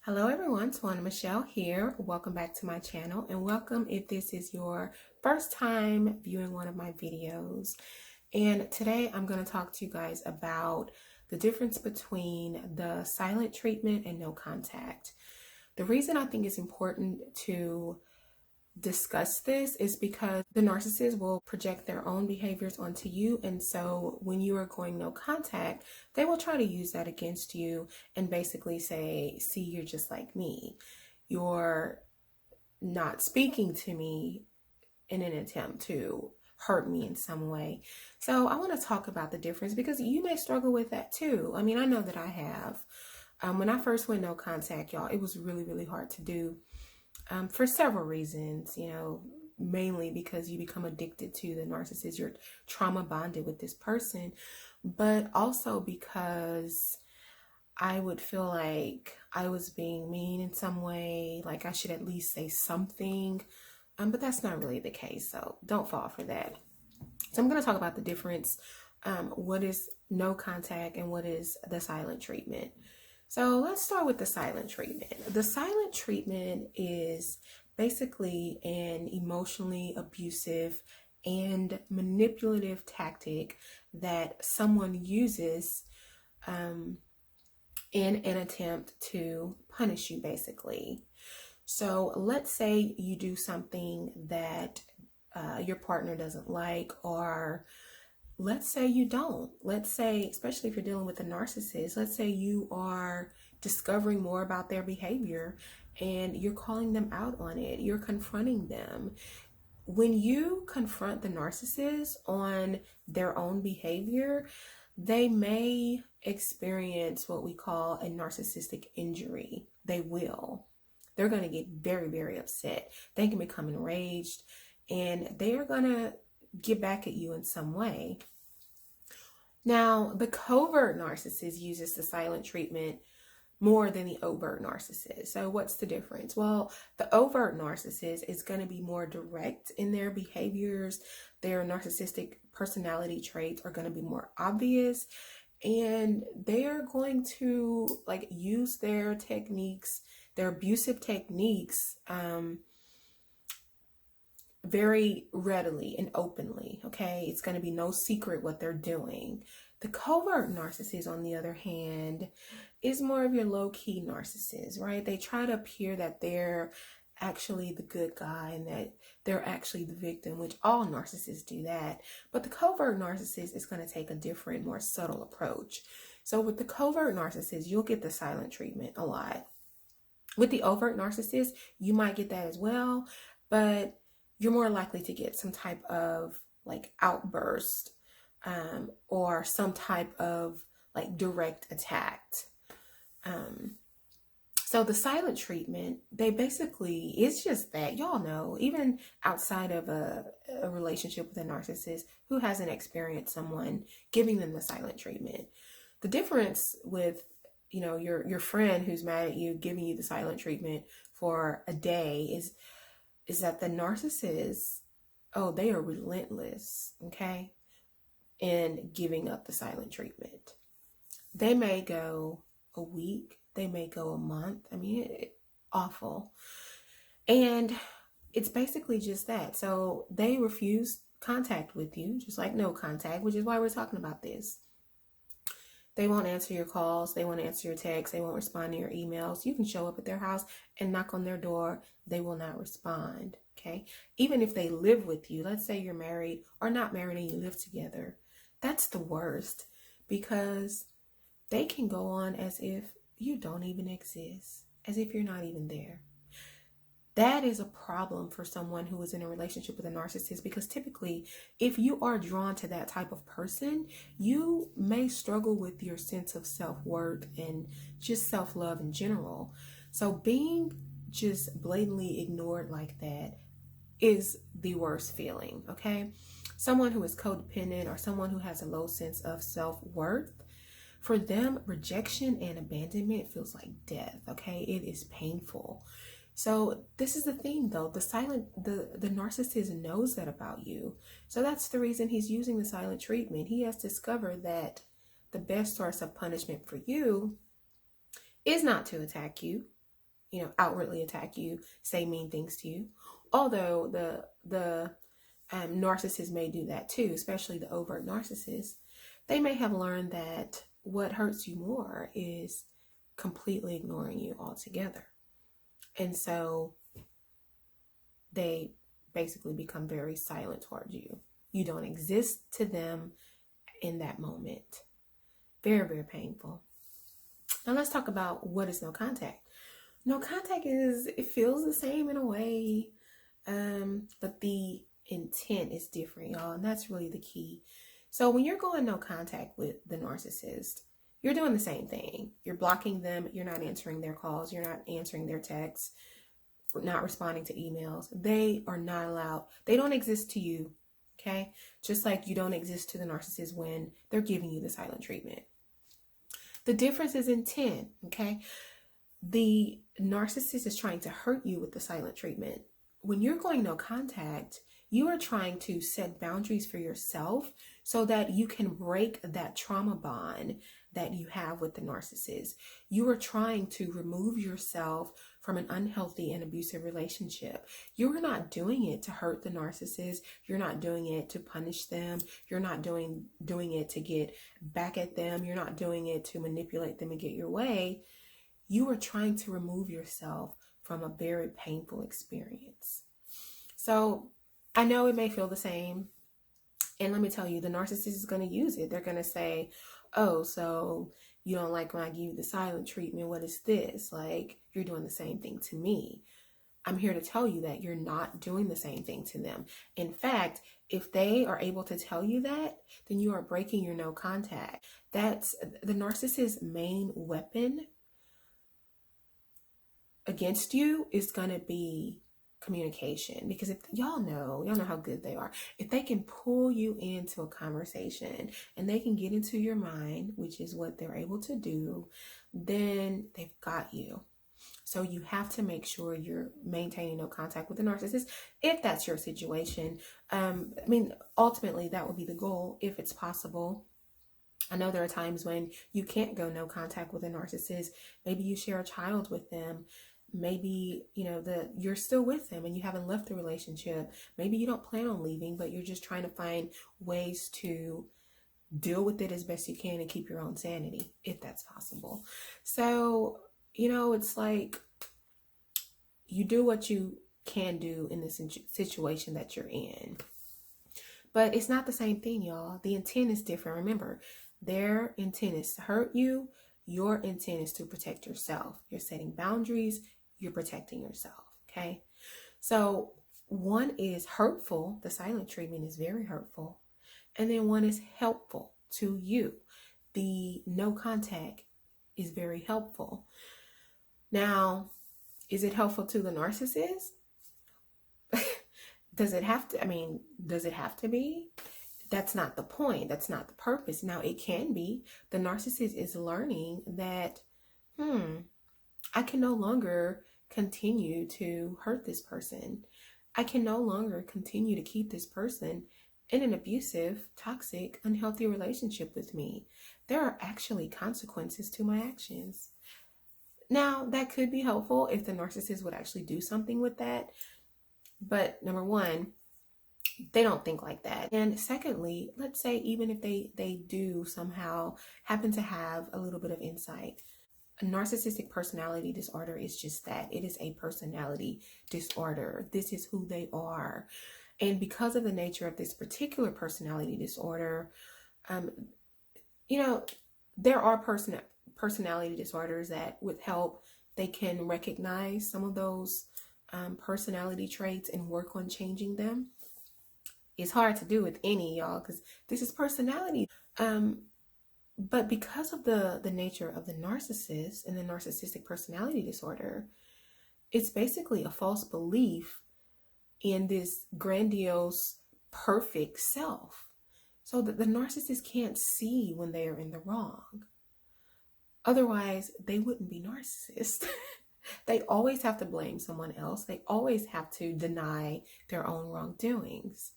Hello everyone, Tawana Michelle here. Welcome back to my channel and welcome if this is your first time viewing one of my videos. And today I'm going to talk to you guys about the difference between the silent treatment and no contact. The reason I think it's important to discuss this is because the narcissist will project their own behaviors onto you, and so when you are going no contact, they will try to use that against you and basically say, see, you're just like me, you're not speaking to me in an attempt to hurt me in some way. So I want to talk about the difference because you may struggle with that too. I mean, I know that I have. When I first went no contact, y'all, it was really hard to do. For several reasons, mainly because you become addicted to the narcissist, you're trauma bonded with this person, but also because I would feel like I was being mean in some way, like I should at least say something, but that's not really the case, so don't fall for that. So I'm going to talk about the difference, what is no contact and what is the silent treatment. So let's start with the silent treatment. The silent treatment is basically an emotionally abusive and manipulative tactic that someone uses in an attempt to punish you, basically. So let's say you do something that your partner doesn't like, or let's say you don't. Let's say, especially if you're dealing with a narcissist, let's say you are discovering more about their behavior and you're calling them out on it. You're confronting them. When you confront the narcissist on their own behavior, they may experience what we call a narcissistic injury. They will. They're going to get very upset. They can become enraged and they are going to get back at you in some way. Now, the covert narcissist uses the silent treatment more than the overt narcissist. So what's the difference? Well, the overt narcissist is going to be more direct in their behaviors. Their narcissistic personality traits are going to be more obvious, and they're going to use their techniques, their abusive techniques, very readily and openly. Okay, it's going to be no secret what they're doing. The covert narcissist, on the other hand, is more of your low-key narcissist, right? They try to appear that they're actually the good guy and that they're actually the victim, which all narcissists do that. But the covert narcissist is going to take a different, more subtle approach. So with the covert narcissist, you'll get the silent treatment a lot. With the overt narcissist, you might get that as well, but you're more likely to get some type of outburst or some type of direct attack. So the silent treatment, they basically, it's just that, y'all know, even outside of a relationship with a narcissist who hasn't experienced someone giving them the silent treatment, the difference with your friend who's mad at you giving you the silent treatment for a day is that the narcissists, they are relentless, okay, in giving up the silent treatment. They may go a week, they may go a month. I mean, awful. And it's basically just that. So they refuse contact with you, just like no contact, which is why we're talking about this. They won't answer your calls. They won't answer your texts. They won't respond to your emails. You can show up at their house and knock on their door. They will not respond. Okay. Even if they live with you, let's say you're married or not married and you live together, that's the worst, because they can go on as if you don't even exist, as if you're not even there. That is a problem for someone who is in a relationship with a narcissist, because typically if you are drawn to that type of person, you may struggle with your sense of self-worth and just self-love in general. So being just blatantly ignored like that is the worst feeling, okay? Someone who is codependent or someone who has a low sense of self-worth, for them, rejection and abandonment feels like death, okay? It is painful. So this is the thing though, the narcissist knows that about you. So that's the reason he's using the silent treatment. He has discovered that the best source of punishment for you is not to attack you, outwardly attack you, say mean things to you. Although the narcissist may do that too, especially the overt narcissist. They may have learned that what hurts you more is completely ignoring you altogether. And so they basically become very silent towards you. You don't exist to them in that moment. Very, very painful. Now let's talk about what is no contact. No contact it feels the same in a way, but the intent is different, y'all, and that's really the key. So when you're going no contact with the narcissist, you're doing the same thing. You're blocking them. You're not answering their calls. You're not answering their texts, not responding to emails. They are not allowed. They don't exist to you, okay? Just like you don't exist to the narcissist when they're giving you the silent treatment. The difference is intent, okay? The narcissist is trying to hurt you with the silent treatment. When you're going no contact, you are trying to set boundaries for yourself so that you can break that trauma bond that you have with the narcissist. You are trying to remove yourself from an unhealthy and abusive relationship. You're not doing it to hurt the narcissist. You're not doing it to punish them. You're not doing it to get back at them. You're not doing it to manipulate them and get your way. You are trying to remove yourself from a very painful experience. So I know it may feel the same. And let me tell you, the narcissist is going to use it. They're going to say, oh, so you don't like when I give you the silent treatment. What is this? Like, you're doing the same thing to me. I'm here to tell you that you're not doing the same thing to them. In fact, if they are able to tell you that, then you are breaking your no contact. That's the narcissist's main weapon against you is going to be communication, because if y'all know how good they are. If they can pull you into a conversation and they can get into your mind, which is what they're able to do, then they've got you. So you have to make sure you're maintaining no contact with the narcissist if that's your situation. Ultimately that would be the goal if it's possible. I know there are times when you can't go no contact with a narcissist. Maybe you share a child with them. Maybe, you're still with them and you haven't left the relationship. Maybe you don't plan on leaving, but you're just trying to find ways to deal with it as best you can and keep your own sanity, if that's possible. So, it's like you do what you can do in this situation that you're in. But it's not the same thing, y'all. The intent is different. Remember, their intent is to hurt you. Your intent is to protect yourself. You're setting boundaries. You're protecting yourself, okay? So one is hurtful. The silent treatment is very hurtful. And then one is helpful to you. The no contact is very helpful. Now, is it helpful to the narcissist? Does it have to be? That's not the point. That's not the purpose. Now, it can be. The narcissist is learning that, I can no longer continue to hurt this person. I can no longer continue to keep this person in an abusive, toxic, unhealthy relationship with me. There are actually consequences to my actions. Now, that could be helpful if the narcissist would actually do something with that. But number one, they don't think like that. And secondly, let's say even if they do somehow happen to have a little bit of insight. A narcissistic personality disorder is just that. It is a personality disorder. This is who they are. And because of the nature of this particular personality disorder, there are personality disorders that with help, they can recognize some of those personality traits and work on changing them. It's hard to do with any, y'all, because this is personality. But because of the nature of the narcissist and the narcissistic personality disorder, it's basically a false belief in this grandiose, perfect self. So that the narcissist can't see when they are in the wrong. Otherwise, they wouldn't be narcissists. They always have to blame someone else. They always have to deny their own wrongdoings.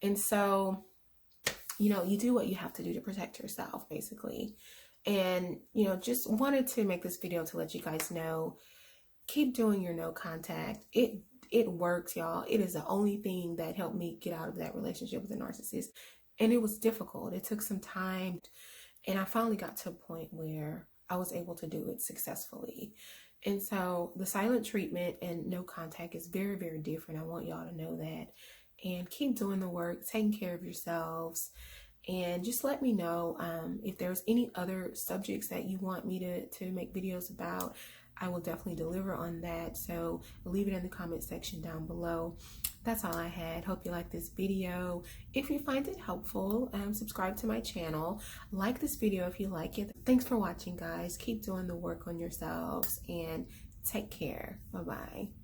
And so, you do what you have to do to protect yourself, basically. And, just wanted to make this video to let you guys know, keep doing your no contact. It works, y'all. It is the only thing that helped me get out of that relationship with a narcissist. And it was difficult. It took some time. And I finally got to a point where I was able to do it successfully. And so the silent treatment and no contact is very, very different. I want y'all to know that. And keep doing the work, taking care of yourselves. And just let me know if there's any other subjects that you want me to make videos about. I will definitely deliver on that. So leave it in the comment section down below. That's all I had. Hope you like this video. If you find it helpful, subscribe to my channel. Like this video if you like it. Thanks for watching, guys. Keep doing the work on yourselves and take care. Bye-bye.